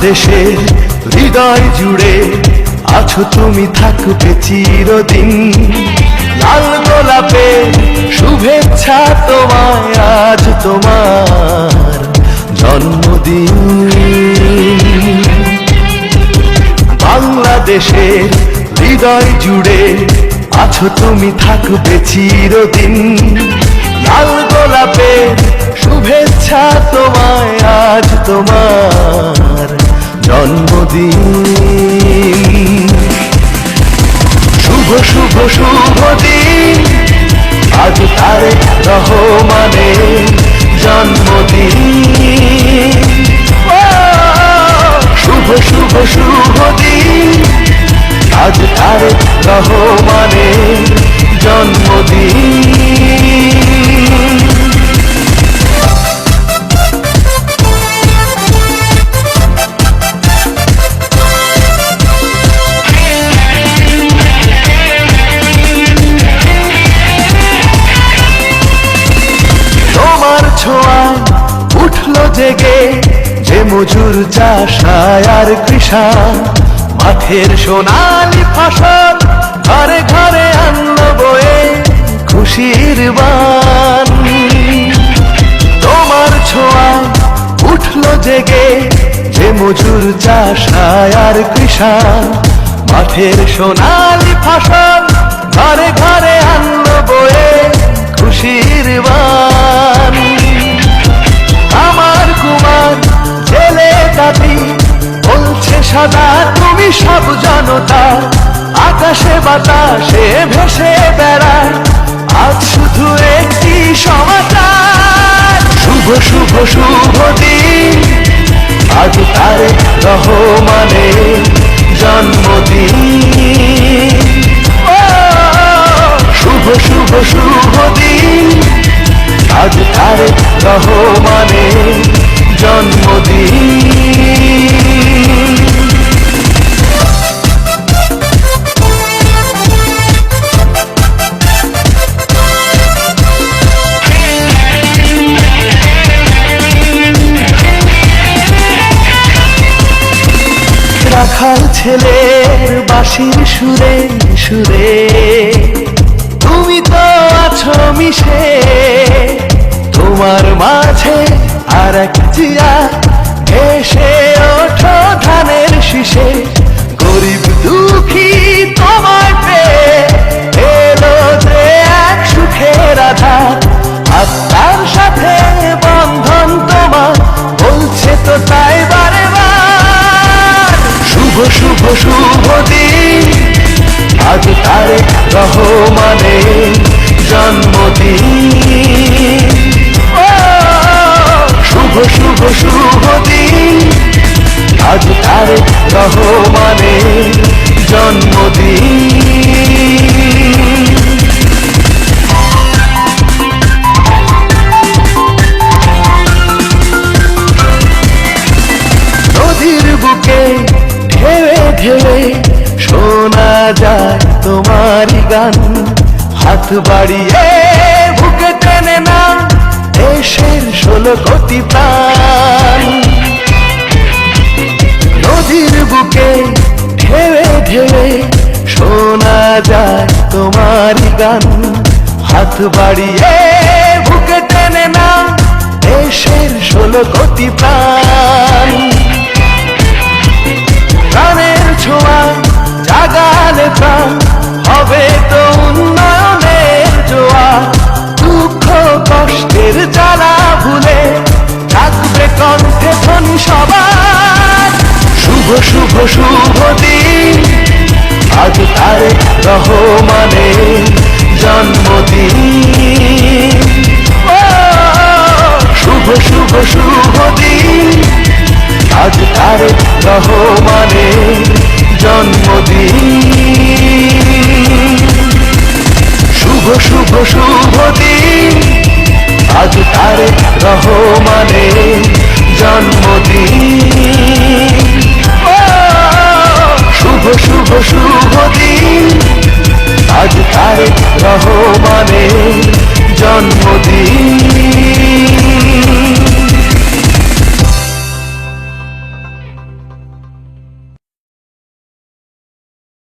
বাংলাদেশের হৃদয় জুড়ে আছো তুমি, থাকবে চিরদিন। লাল গোলাপের শুভেচ্ছা তোমায়, আজ তোমার জন্মদিন। বাংলাদেশের হৃদয় জুড়ে আছো তুমি, থাকবে চিরদিন। লাল গোলাপের শুভেচ্ছা তোমায়, আজ তোমার জন্মদিন। শুভ শুভ শুভ দিন, আজ তারেক রহমানের জন্মদিন। শুভ শুভ শুভ দিন, আজ তারেক রহমানের জন্মদিন। ছোঁয়ায় উঠলো জেগে যে মজুর চাষায় আর কৃষক, মাঠের সোনালি ফসল ঘরে ঘরে আনলো বয়ে খুশির বান। তোমার ছোঁয়ায় উঠলো জেগে যে মজুর চাষায় আর কৃষক, মাঠের সোনালি ফসল ঘরে ঘরে আনলো বয়ে খুশির বান। আমার কুমার ছেলে দাদি বলছে সদা তুমি সব জনতা, আকাশে বাতাসে ভেসে বেড়ায় আজ শুধু একটি সমাচার। শুভ শুভ শুভ দিন, আজ তারেক রহমানের জন্মদিন। শুভ শুভ শুভ দিন, আজ তারেক রহমানের জন্মদিন। রাখাল ছেলের বাঁশির সুরে সুরে তুমি তো আছো মিশে, তোমার মাঝে আর এক জিয়া ভেসে ওঠো ধানের শীষে। গরিব দুঃখী তোমায় পেয়ে এলো যে এক সুখের আধার, আত্মার সাথে বন্ধন তোমার বলছে তো তাই বারে বার। শুভ শুভ শুভ দিন, আজ তারেক রহমানের জন্মদিন। শুভ শুভ শুভ দিন, আজ তারেক রহমানের জন্মদিন। নদীর বুকে ঢেউে ঢেউে শোনা যায় তোমারই গান, হাত বাড়িয়ে বুকে টেনে না দেশের 16 কোটি প্রাণ। নদীর বুকে ঢেউে ঢেউে শোনা যায় তোমারই গান, হাত বাড়িয়ে বুকে টেনে না দেশের 16 কোটি প্রাণ। প্রাণের ছোঁয়া জাগালে প্রাণ হবে তো উন্নয়নের জোয়ার। দুঃখ কষ্টের জ্বালা ভুলে থাকবে কণ্ঠে ধ্বনি সবার। শুভ শুভ শুভ দিন, আজ তারেক রহমানের জন্মদিন। শুভ শুভ শুভ দিন, আজ তারেক রহমানের জন্মদিন। শুভ শুভ শুভ দিন, আজ তারেক রহমানের জন্মদিন। শুভ শুভ শুভ দিন, আজ তারেক রহমানের জন্মদিন।